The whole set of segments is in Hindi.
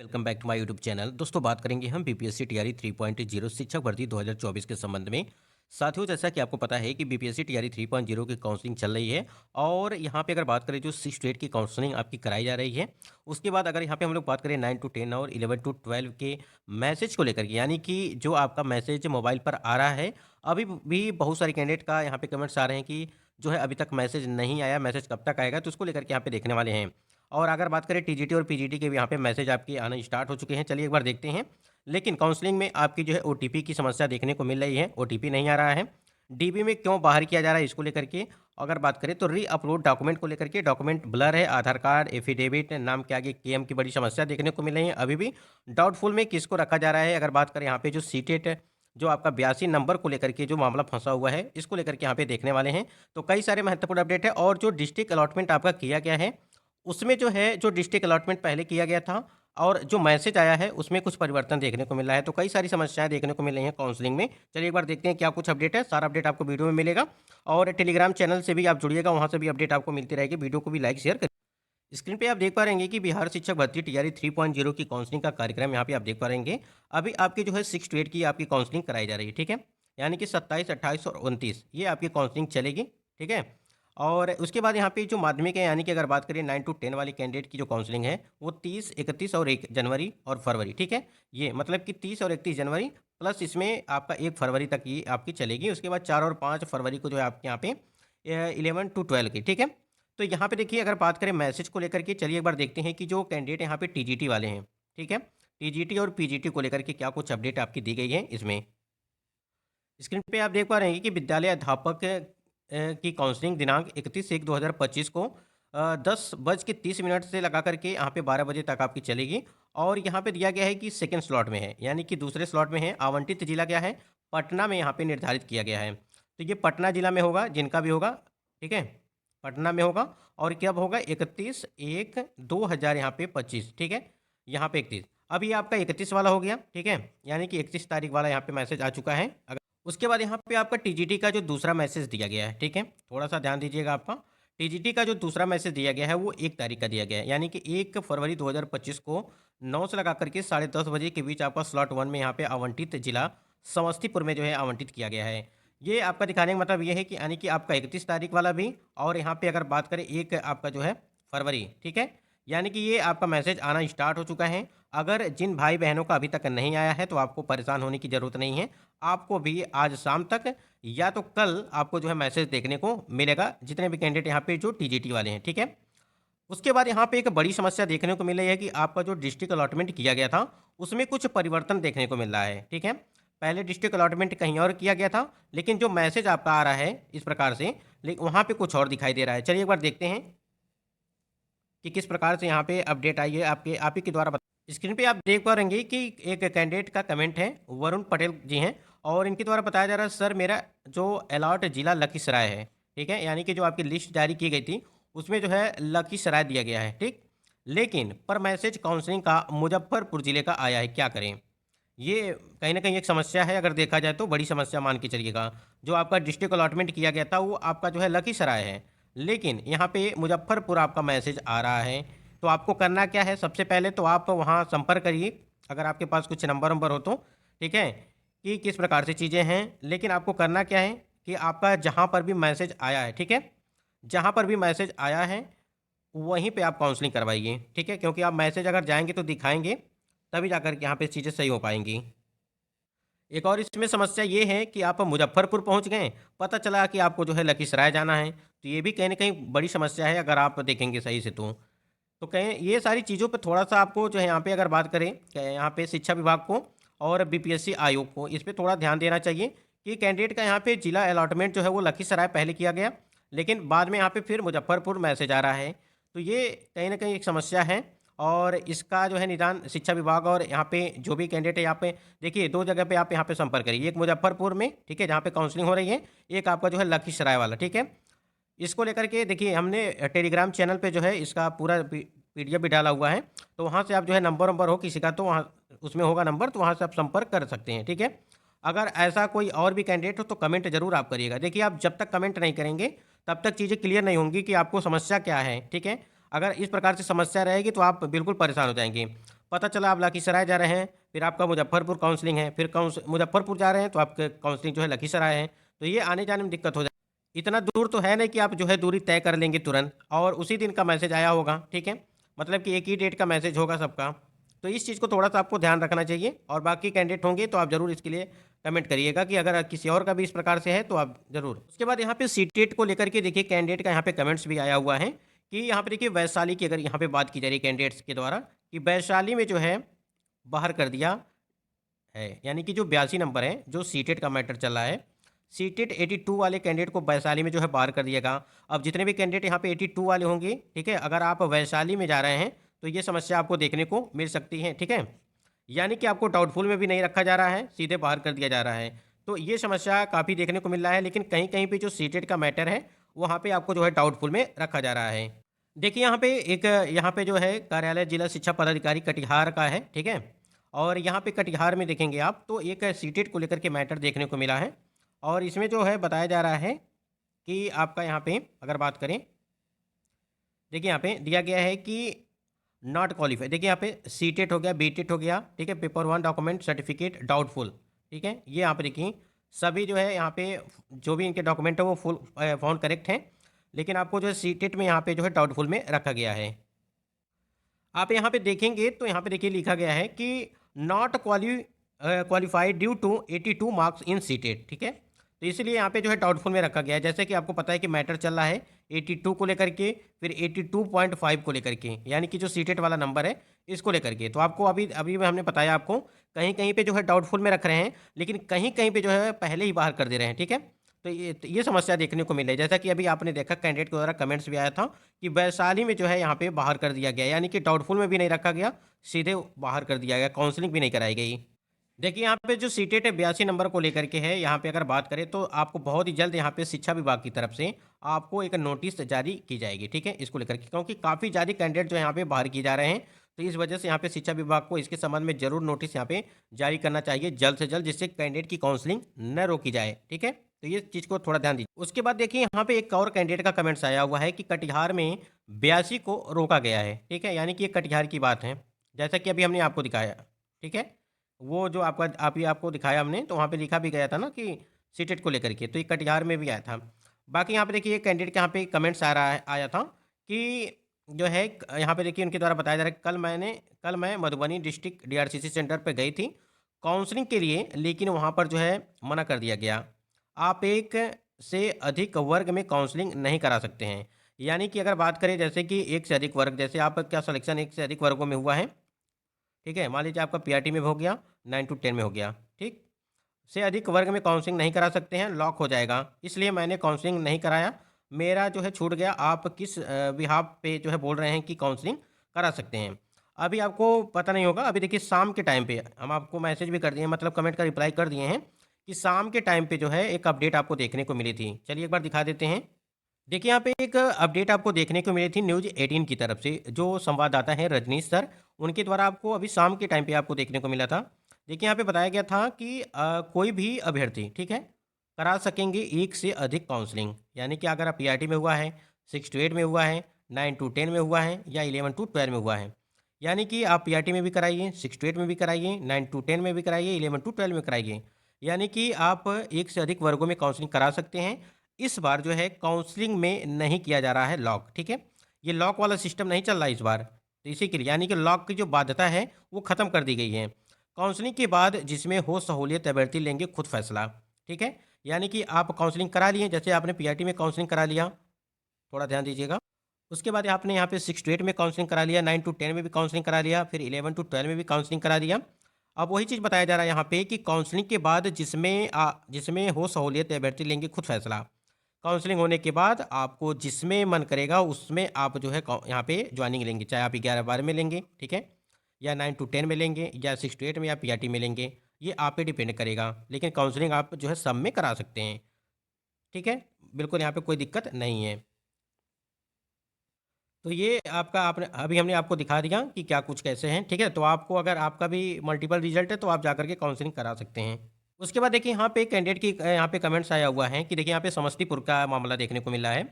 Welcome back to my YouTube channel. दोस्तों, बात करेंगे हम बीपीएससी टीआरई 3.0 शिक्षक भर्ती 2024 के संबंध में। साथियों, जैसा कि आपको पता है कि बीपीएससी टीआरई 3.0 की काउंसलिंग चल रही है और यहाँ पे अगर बात करें जो 6 to 8 की काउंसलिंग आपकी कराई जा रही है। उसके बाद अगर यहाँ पे हम लोग बात करें 9 to 10 और 11 to 12 के मैसेज को लेकर के, यानी कि जो आपका मैसेज मोबाइल पर आ रहा है, अभी भी बहुत सारे कैंडिडेट का यहाँ पे कमेंट्स आ रहे हैं कि जो है अभी तक मैसेज नहीं आया, मैसेज कब तक आएगा, तो उसको लेकर के यहाँ पे देखने वाले हैं। और अगर बात करें टीजीटी और पीजीटी के भी यहाँ पे मैसेज आपके आना स्टार्ट हो चुके हैं। चलिए एक बार देखते हैं। लेकिन काउंसलिंग में आपकी जो है ओटीपी की समस्या देखने को मिल रही है, ओटीपी नहीं आ रहा है। डीबी में क्यों बाहर किया जा रहा है इसको लेकर के अगर बात करें तो री अपलोड डॉक्यूमेंट को लेकर के डॉक्यूमेंट ब्लर है, आधार कार्ड, एफिडेविट, नाम के आगे केएम की बड़ी समस्या देखने को मिल रही है। अभी भी डाउटफुल में किसको रखा जा रहा है। अगर बात करें यहाँ पे जो सीटेट जो आपका 82 नंबर को लेकर के जो मामला फंसा हुआ है, इसको लेकर के यहाँ पे देखने वाले हैं। तो कई सारे महत्वपूर्ण अपडेट है और जो डिस्ट्रिक्ट अलॉटमेंट आपका किया गया है उसमें जो है जो डिस्ट्रिक्ट अलॉटमेंट पहले किया गया था और जो मैसेज आया है उसमें कुछ परिवर्तन देखने को मिला है। तो कई सारी समस्याएं देखने को मिल रही हैं काउंसलिंग में। चलिए एक बार देखते हैं क्या कुछ अपडेट है। सारा अपडेट आपको वीडियो में मिलेगा और टेलीग्राम चैनल से भी आप जुड़िएगा, वहां से भी अपडेट आपको मिलती रहेगी। वीडियो को भी लाइक शेयर करिए। स्क्रीन पे आप देख पा रहेंगे कि बिहार शिक्षक भर्ती टीआरई 3.0 की काउंसलिंग का कार्यक्रम यहाँ पे आप देख पा रहेंगे। अभी आपकी जो है 6 to 8 की आपकी काउंसलिंग कराई जा रही है, ठीक है। यानी कि 27, 28 और 29 ये आपकी काउंसलिंग चलेगी, ठीक है। और उसके बाद यहाँ पे जो माध्यमिक है, यानी कि अगर बात करें 9 to 10 वाले कैंडिडेट की जो काउंसलिंग है वो 30, 31 और 1 जनवरी और फरवरी, ठीक है। ये मतलब कि 30 और 31 जनवरी प्लस इसमें आपका 1 फरवरी तक ये आपकी चलेगी। उसके बाद 4 और 5 फरवरी को जो है आपके यहाँ पे 11 to 12 की, ठीक है। तो यहाँ पे देखिए अगर बात करें मैसेज को लेकर के, चलिए एक बार देखते हैं कि जो कैंडिडेट यहाँ पे टीजीटी वाले हैं, ठीक है, टीजीटी और पीजीटी को लेकर के क्या कुछ अपडेट आपकी दी गई है इसमें। स्क्रीन पे आप देख पा रहे हैं कि विद्यालय अध्यापक की काउंसलिंग दिनांक 31/1/2025 को 10:30 से लगा करके यहाँ पे 12 बजे तक आपकी चलेगी। और यहाँ पे दिया गया है कि सेकेंड स्लॉट में है, यानी कि दूसरे स्लॉट में है। आवंटित जिला क्या है, पटना में यहाँ पे निर्धारित किया गया है। तो ये पटना जिला में होगा, जिनका भी होगा, ठीक है, पटना में होगा। और कब होगा, 31/1/2000 यहाँ पे 25, ठीक है, यहाँ पे 31। अब ये आपका 31 वाला हो गया, ठीक है, यानी कि 31 तारीख वाला यहाँ पे मैसेज आ चुका है। उसके बाद यहाँ पे आपका टीजीटी का जो दूसरा मैसेज दिया गया है, ठीक है, थोड़ा सा ध्यान दीजिएगा। आपका टीजीटी का जो दूसरा मैसेज दिया गया है वो 1 तारीख का दिया गया है, यानी कि 1 फरवरी 2025 को 9 से लगा करके 10:30 बजे के बीच आपका स्लॉट 1 में यहाँ पे आवंटित जिला समस्तीपुर में जो है आवंटित किया गया है। ये आपका दिखाने का मतलब ये है कि यानी कि आपका 31 तारीख वाला भी और यहाँ पे अगर बात करें 1 आपका जो है फरवरी, ठीक है, यानी कि ये आपका मैसेज आना स्टार्ट हो चुका है। अगर जिन भाई बहनों का अभी तक नहीं आया है तो आपको परेशान होने की ज़रूरत नहीं है। आपको भी आज शाम तक या तो कल आपको जो है मैसेज देखने को मिलेगा, जितने भी कैंडिडेट यहाँ पे जो टीजीटी वाले हैं, ठीक है। उसके बाद यहाँ पे एक बड़ी समस्या देखने को मिल रही है कि आपका जो डिस्ट्रिक्ट अलॉटमेंट किया गया था उसमें कुछ परिवर्तन देखने को मिल रहा है, ठीक है। पहले डिस्ट्रिक्ट अलॉटमेंट कहीं और किया गया था, लेकिन जो मैसेज आपका आ रहा है इस प्रकार से, लेकिन वहाँ पे कुछ और दिखाई दे रहा है। चलिए एक बार देखते हैं कि किस प्रकार से यहाँ पे अपडेट आई है आपके आप ही के द्वारा स्क्रीन पे आप देख पा रहेंगे कि एक कैंडिडेट का कमेंट है, वरुण पटेल जी हैं। और इनके द्वारा बताया जा रहा है, सर मेरा जो अलॉट जिला लखीसराय है, ठीक है, यानी कि जो आपकी लिस्ट जारी की गई थी उसमें जो है लखीसराय दिया गया है, ठीक। लेकिन पर मैसेज काउंसलिंग का मुजफ्फरपुर जिले का आया है, क्या करें। ये कहीं ना कहीं एक समस्या है, अगर देखा जाए तो बड़ी समस्या मान के चलिएगा। जो आपका डिस्ट्रिक्ट अलॉटमेंट किया गया था वो आपका जो है लखीसराय है, लेकिन यहाँ पे मुजफ्फरपुर आपका मैसेज आ रहा है। तो आपको करना क्या है, सबसे पहले तो आप वहाँ संपर्क करिए अगर आपके पास कुछ नंबर वंबर हो तो, ठीक है, कि किस प्रकार से चीज़ें हैं। लेकिन आपको करना क्या है कि आपका जहाँ पर भी मैसेज आया है, ठीक है, जहाँ पर भी मैसेज आया है वहीं पे आप काउंसलिंग करवाइए, ठीक है, क्योंकि आप मैसेज अगर जाएंगे तो दिखाएंगे तभी जाकर के यहाँ पे चीज़ें सही हो पाएंगी। एक और इसमें समस्या ये है कि आप मुजफ्फरपुर पहुंच गए, पता चला कि आपको जो है लखीसराय जाना है, तो ये भी कहीं न कहीं बड़ी समस्या है अगर आप देखेंगे सही से तो। तो कहें ये सारी चीज़ों पे थोड़ा-सा आपको जो है यहाँ पे अगर बात करें यहाँ पे शिक्षा विभाग को और बीपीएससी आयोग को इस पे थोड़ा ध्यान देना चाहिए कि कैंडिडेट का यहाँ पे जिला अलॉटमेंट जो है वो लखीसराय पहले किया गया, लेकिन बाद में यहाँ पे फिर मुजफ्फरपुर मैसेज आ रहा है। तो ये कहीं न कहीं एक समस्या है और इसका जो है निदान शिक्षा विभाग और यहाँ पे जो भी कैंडिडेट है यहाँ पे देखिए 2 जगह पे आप यहाँ पे संपर्क करिए। एक मुजफ्फरपुर में, ठीक है, जहाँ पे काउंसलिंग हो रही है, एक आपका जो है लखीसराय वाला, ठीक है। इसको लेकर के देखिए हमने टेलीग्राम चैनल पे जो है इसका पूरा पीडीएफ भी डाला हुआ है। तो वहाँ से आप जो है नंबर वंबर हो किसी का तो वहाँ उसमें होगा नंबर, तो वहाँ से आप संपर्क कर सकते हैं, ठीक है। अगर ऐसा कोई और भी कैंडिडेट हो तो कमेंट जरूर आप करिएगा। देखिए आप जब तक कमेंट नहीं करेंगे तब तक चीज़ें क्लियर नहीं होंगी कि आपको समस्या क्या है, ठीक है। अगर इस प्रकार से समस्या रहेगी तो आप बिल्कुल परेशान हो जाएंगे। पता चला आप लखीसराय जा रहे हैं, फिर आपका मुजफ्फरपुर काउंसलिंग है, फिर मुजफ्फरपुर जा रहे हैं तो आपका काउंसलिंग जो है लखीसराय है, तो ये आने जाने में दिक्कत हो जाए। इतना दूर तो है नहीं कि आप जो है दूरी तय कर लेंगे तुरंत और उसी दिन का मैसेज आया होगा, ठीक है, मतलब कि एक ही डेट का मैसेज होगा सबका। तो इस चीज़ को थोड़ा सा आपको ध्यान रखना चाहिए और बाकी कैंडिडेट होंगे तो आप ज़रूर इसके लिए कमेंट करिएगा कि अगर किसी और का भी इस प्रकार से है तो आप ज़रूर। उसके बाद यहाँ पे सीटेट को लेकर के देखिए कैंडिडेट का यहाँ पे कमेंट्स भी आया हुआ है कि यहाँ पे देखिए वैशाली की अगर यहाँ पे बात की जा रही है कैंडिडेट्स के द्वारा कि वैशाली में जो है बाहर कर दिया है, यानी कि जो 82 नंबर है जो सीटेट का मैटर चल रहा है, सीटेट 82 वाले कैंडिडेट को वैशाली में जो है बाहर कर दिएगा। अब जितने भी कैंडिडेट यहाँ पे 82 वाले होंगे, ठीक है, अगर आप वैशाली में जा रहे हैं तो ये समस्या आपको देखने को मिल सकती है, ठीक है, यानी कि आपको डाउटफुल में भी नहीं रखा जा रहा है, सीधे बाहर कर दिया जा रहा है। तो ये समस्या काफ़ी देखने को मिल रहा है, लेकिन कहीं कहीं पे जो सीटेट का मैटर है वहाँ पे आपको जो है डाउटफुल में रखा जा रहा है। देखिए यहाँ पे जो है कार्यालय जिला शिक्षा पदाधिकारी कटिहार का है, ठीक है, और यहाँ पे कटिहार में देखेंगे आप तो एक सीटेट को लेकर के मैटर देखने को मिला है और इसमें जो है बताया जा रहा है कि आपका यहाँ पे अगर बात करें, देखिए यहाँ पे दिया गया है कि नॉट क्वालिफाई, देखिए यहाँ पे सीटेट हो गया, बीटेट हो गया, ठीक है, पेपर 1 डॉक्यूमेंट सर्टिफिकेट डाउटफुल, ठीक है, ये यहाँ पे देखिए सभी जो है यहाँ पे जो भी इनके डॉक्यूमेंट है वो फुल फाउंड करेक्ट हैं, लेकिन आपको जो है सीटेट में यहाँ पे जो है डाउटफुल में रखा गया है। आप यहाँ पे देखेंगे तो यहाँ पे देखिए लिखा गया है कि not qualified due to 82 marks in CTET, ठीक है, तो इसलिए यहाँ पे जो है डाउटफुल में रखा गया है। जैसे कि आपको पता है कि मैटर चल रहा है 82 को लेकर के, फिर 82.5 को लेकर के, यानी कि जो सीटेट वाला नंबर है इसको लेकर के, तो आपको अभी अभी हमने बताया आपको कहीं कहीं पे जो है डाउटफुल में रख रहे हैं, लेकिन कहीं कहीं पे जो है पहले ही बाहर कर दे रहे हैं, ठीक है, तो ये समस्या देखने को मिल रही है। जैसा कि अभी आपने देखा कैंडिडेट के द्वारा कमेंट्स भी आया था कि वैशाली में जो है यहाँ पे बाहर कर दिया गया, यानी कि डाउटफुल में भी नहीं रखा गया, सीधे बाहर कर दिया गया, काउंसलिंग भी नहीं कराई गई। देखिए यहाँ पे जो सीटेट है 82 नंबर को लेकर के है, यहाँ पे अगर बात करें तो आपको बहुत ही जल्द यहाँ पे शिक्षा विभाग की तरफ से आपको एक नोटिस जारी की जाएगी, ठीक है, इसको लेकर के, क्योंकि काफ़ी ज़्यादा कैंडिडेट जो यहाँ पे बाहर किए जा रहे हैं, तो इस वजह से यहाँ पे शिक्षा विभाग को इसके संबंध में जरूर नोटिस यहाँ पे जारी करना चाहिए जल्द से जल्द, जिससे कैंडिडेट की काउंसलिंग न रोकी जाए, ठीक है, तो ये चीज़ को थोड़ा ध्यान दीजिए। उसके बाद देखिए यहाँ पे एक और कैंडिडेट का कमेंट्स आया हुआ है कि कटिहार में 82 को रोका गया है, ठीक है, यानी कि ये कटिहार की बात है, जैसा कि अभी हमने आपको दिखाया, ठीक है, वो जो आपको दिखाया हमने तो वहाँ पे लिखा भी गया था ना कि सीटेट को लेकर के, तो ये कटिहार में भी आया था। बाकी यहाँ पे देखिए कैंडिडेट के यहाँ पे कमेंट्स आया था कि जो है यहाँ पे देखिए उनके द्वारा बताया जा रहा है कल मैं मधुबनी डिस्ट्रिक्ट डीआरसीसी सेंटर पे गई थी काउंसलिंग के लिए, लेकिन वहाँ पर जो है मना कर दिया गया। आप एक से अधिक वर्ग में काउंसलिंग नहीं करा सकते हैं, यानी कि अगर बात करें जैसे कि एक से अधिक वर्ग, जैसे आपका सिलेक्शन एक से अधिक वर्गों में हुआ है, ठीक है, मान लीजिए आपका पीआरटी में हो गया, 9 to 10 में हो गया, ठीक, से अधिक वर्ग में काउंसलिंग नहीं करा सकते हैं, लॉक हो जाएगा, इसलिए मैंने काउंसलिंग नहीं कराया, मेरा जो है छूट गया। आप किस बिहाफ पे जो है बोल रहे हैं कि काउंसलिंग करा सकते हैं, अभी आपको पता नहीं होगा। अभी देखिए शाम के टाइम पे हम आपको मैसेज भी कर दिए, मतलब कमेंट का रिप्लाई कर दिए हैं कि शाम के टाइम पे जो है एक अपडेट आपको देखने को मिली थी, चलिए एक बार दिखा देते हैं। देखिए यहाँ पे एक अपडेट आपको देखने को मिली थी न्यूज़ 18 की तरफ से, जो संवाददाता हैं रजनीश सर, उनके द्वारा आपको अभी शाम के टाइम पे आपको देखने को मिला था। देखिए यहाँ पे बताया गया था कि कोई भी अभ्यर्थी, ठीक है, करा सकेंगे एक से अधिक काउंसलिंग, यानी कि अगर आप पीआरटी में हुआ है, 6 to 8 में हुआ है, 9 to 10 में हुआ है या 11 to 12 में हुआ है, यानी कि आप पीआरटी में भी कराइए, 6 to 8 में भी कराइए, 9 to 10 में भी कराइए, 11 to 12 में कराइए, यानी कि आप एक से अधिक वर्गों में काउंसलिंग करा सकते हैं। इस बार जो है काउंसलिंग में नहीं किया जा रहा है लॉक, ठीक है, ये लॉक वाला सिस्टम नहीं चल रहा है इस बार, तो इसी के लिए यानी कि लॉक की जो बाध्यता है वो ख़त्म कर दी गई है। काउंसलिंग के बाद जिसमें हो सहूलियत अभ्यर्थी लेंगे खुद फैसला, ठीक है, यानी कि आप काउंसलिंग करा लिए, जैसे आपने पीआरटी में काउंसलिंग करा लिया, थोड़ा ध्यान दीजिएगा, उसके बाद आपने यहाँ पे 6 to 8 में काउंसलिंग करा लिया, 9 to 10 में भी काउंसलिंग करा लिया, फिर 11 to 12 में भी काउंसलिंग करा दिया। अब वही चीज़ बताया जा रहा है यहाँ पे कि काउंसलिंग के बाद जिसमें हो सहूलियत अभ्यर्थी लेंगे खुद फैसला। काउंसलिंग होने के बाद आपको जिसमें मन करेगा उसमें आप जो है यहाँ पे ज्वाइनिंग लेंगे, चाहे आप 11-12 में लेंगे, ठीक है, या 9 to 10 में लेंगे, या 6 to 8 में या पीआरटी में लेंगे, ये आप पे डिपेंड करेगा, लेकिन काउंसलिंग आप जो है सब में करा सकते हैं, ठीक है, बिल्कुल यहाँ पे कोई दिक्कत नहीं है। तो ये आपका आपने अभी हमने आपको दिखा दिया कि क्या कुछ कैसे हैं, ठीक है, तो आपको अगर आपका भी मल्टीपल रिजल्ट है तो आप जाकर के काउंसलिंग करा सकते हैं। उसके बाद देखिए यहाँ पे कैंडिडेट की यहाँ पे कमेंट्स आया हुआ है कि देखिए यहाँ पे समस्तीपुर का मामला देखने को मिला है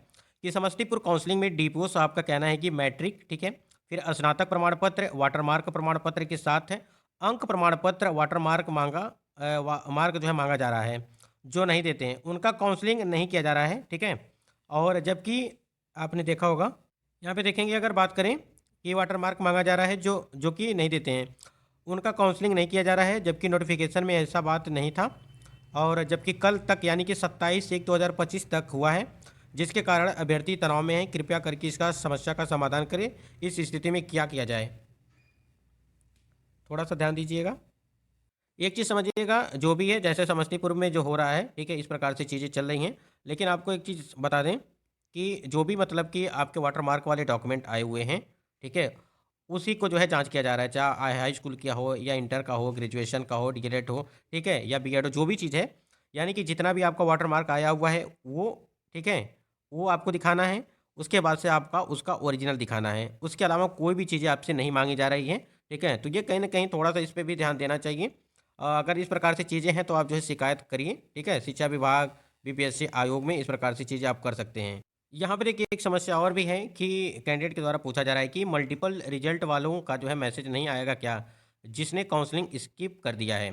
कि समस्तीपुर काउंसलिंग में डीपीओ साहब का कहना है कि मैट्रिक, ठीक है, फिर स्नातक प्रमाण पत्र, वाटरमार्क प्रमाण पत्र के साथ अंक प्रमाण पत्र, वाटरमार्क मार्क जो है मांगा जा रहा है। जो नहीं देते हैं उनका काउंसलिंग नहीं किया जा रहा है, ठीक है। और जबकि आपने देखा होगा, यहाँ पे देखेंगे अगर बात करें कि वाटरमार्क मांगा जा रहा है, जो जो कि नहीं देते हैं उनका काउंसलिंग नहीं किया जा रहा है, जबकि नोटिफिकेशन में ऐसा बात नहीं था। और जबकि कल तक यानी कि 27/1/2025 तक हुआ है, जिसके कारण अभ्यर्थी तनाव में है। कृपया करके इसका समस्या का समाधान करें। इस स्थिति में क्या किया जाए, थोड़ा सा ध्यान दीजिएगा। एक चीज़ समझिएगा, जो भी है जैसे समस्तीपुर में जो हो रहा है, ठीक है, इस प्रकार से चीज़ें चल रही हैं। लेकिन आपको एक चीज़ बता दें कि जो भी मतलब कि आपके वाटर मार्क वाले डॉक्यूमेंट आए हुए हैं, ठीक है, उसी को जो है जांच किया जा रहा है, चाहे हाई स्कूल का हो या इंटर का हो, ग्रेजुएशन का हो, डीएलएड हो, ठीक है, या बीएड हो, जो भी चीज़ है, यानी कि जितना भी आपका वाटर मार्क आया हुआ है वो, ठीक है, वो आपको दिखाना है। उसके बाद से आपका उसका ओरिजिनल दिखाना है। उसके अलावा कोई भी चीज़ें आपसे नहीं मांगी जा रही है, ठीक है। तो ये कहीं ना कहीं थोड़ा सा इस पर भी ध्यान देना चाहिए। अगर इस प्रकार से चीज़ें हैं तो आप जो है शिकायत करिए, ठीक है। शिक्षा विभाग, बीपीएससी आयोग में इस प्रकार से चीज़ें आप कर सकते हैं। यहाँ पर देखिए एक समस्या और भी है कि कैंडिडेट के द्वारा पूछा जा रहा है कि मल्टीपल रिजल्ट वालों का जो है मैसेज नहीं आएगा क्या, जिसने काउंसलिंग स्किप कर दिया है।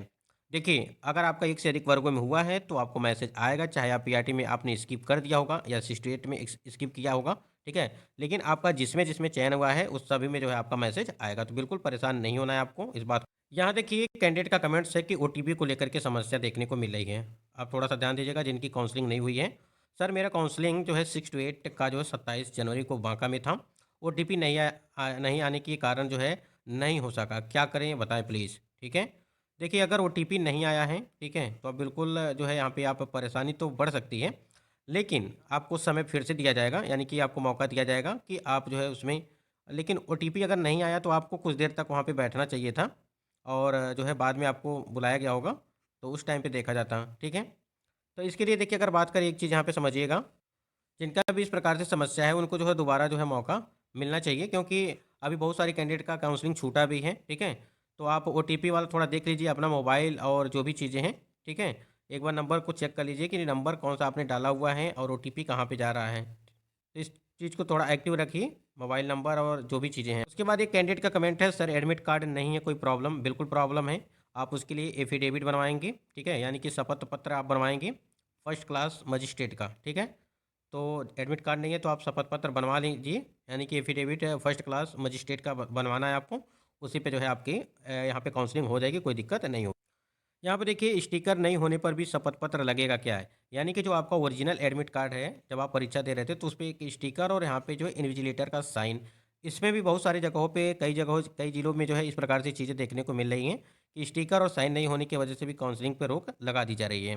देखिए अगर आपका एक से अधिक वर्गों में हुआ है तो आपको मैसेज आएगा, चाहे आप पीआरटी में आपने स्किप कर दिया होगा या सिस्टेट में स्किप किया होगा, ठीक है। लेकिन आपका जिसमें जिसमें चयन हुआ है उस सभी में जो है आपका मैसेज आएगा, तो बिल्कुल परेशान नहीं होना है आपको इस बात। यहाँ देखिए कैंडिडेट का कमेंट्स है कि ओटीपी को लेकर के समस्या देखने को मिल रही है। आप थोड़ा सा ध्यान दीजिएगा जिनकी काउंसलिंग नहीं हुई है। सर मेरा काउंसलिंग जो है 6 to 8 का जो है 27 जनवरी को बांका में था। ओटीपी नहीं आने के कारण जो है नहीं हो सका, क्या करें बताएं प्लीज़, ठीक है। देखिए अगर ओटीपी नहीं आया है, ठीक है, तो अब बिल्कुल जो है यहाँ पे आप परेशानी तो बढ़ सकती है। लेकिन आपको समय फिर से दिया जाएगा, यानी कि आपको मौका दिया जाएगा कि आप जो है उसमें, लेकिन ओटीपी अगर नहीं आया तो आपको कुछ देर तक वहाँ पे बैठना चाहिए था और जो है बाद में आपको बुलाया गया होगा, तो उस टाइम पे देखा जाता, ठीक है। तो इसके लिए देखिए अगर बात करें, एक चीज़ यहाँ पे समझिएगा, जिनका भी इस प्रकार से समस्या है उनको जो है दोबारा जो है मौका मिलना चाहिए, क्योंकि अभी बहुत सारे कैंडिडेट का काउंसलिंग छूटा भी है, ठीक है। तो आप ओटीपी वाला थोड़ा देख लीजिए अपना मोबाइल और जो भी चीज़ें हैं, ठीक है। एक बार नंबर को चेक कर लीजिए कि नंबर कौन सा आपने डाला हुआ है और ओटीपी कहाँ पे जा रहा है। तो इस चीज़ को थोड़ा एक्टिव रखिए, मोबाइल नंबर और जो भी चीज़ें हैं। उसके बाद एक कैंडिडेट का कमेंट है, सर एडमिट कार्ड नहीं है, कोई प्रॉब्लम? बिल्कुल प्रॉब्लम है। आप उसके लिए एफिडेविट बनवाएंगे, ठीक है, यानी कि शपथ पत्र आप बनवाएंगे फर्स्ट क्लास मजिस्ट्रेट का, ठीक है। तो एडमिट कार्ड नहीं है तो आप शपथ पत्र बनवा लीजिए, यानी कि एफिडेविट फर्स्ट क्लास मजिस्ट्रेट का बनवाना है आपको। उसी पे जो है आपकी यहाँ पे काउंसलिंग हो जाएगी, कोई दिक्कत नहीं होगी। यहाँ पे देखिए स्टिकर नहीं होने पर भी शपथ पत्र लगेगा क्या है, यानी कि जो आपका ओरिजिनल एडमिट कार्ड है, जब आप परीक्षा दे रहे थे तो उस पर एक स्टिकर और यहाँ पे जो है इन्विजिलेटर का साइन, इसमें भी बहुत सारी जगहों पे, कई जगहों कई जिलों में जो है इस प्रकार से चीज़ें देखने को मिल रही हैं कि स्टिकर और साइन नहीं होने की वजह से भी काउंसलिंग पर रोक लगा दी जा रही है।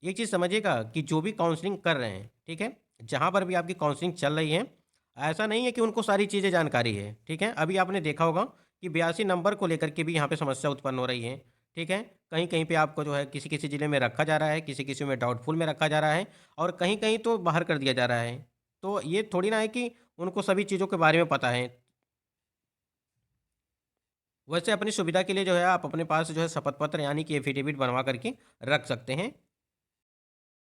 ये चीज़ समझिएगा कि जो भी काउंसलिंग कर रहे हैं, ठीक है, जहाँ पर भी आपकी काउंसलिंग चल रही है, ऐसा नहीं है कि उनको सारी चीज़ें जानकारी है, ठीक है। अभी आपने देखा होगा कि 82 नंबर को लेकर के भी यहाँ पे समस्या उत्पन्न हो रही है, ठीक है। कहीं कहीं पे आपको जो है किसी किसी ज़िले में रखा जा रहा है, किसी किसी में डाउटफुल में रखा जा रहा है और कहीं कहीं तो बाहर कर दिया जा रहा है। तो ये थोड़ी ना है कि उनको सभी चीज़ों के बारे में पता है। वैसे अपनी सुविधा के लिए जो है आप अपने पास जो है शपथ पत्र यानी कि एफिडेविट बनवा करके रख सकते हैं।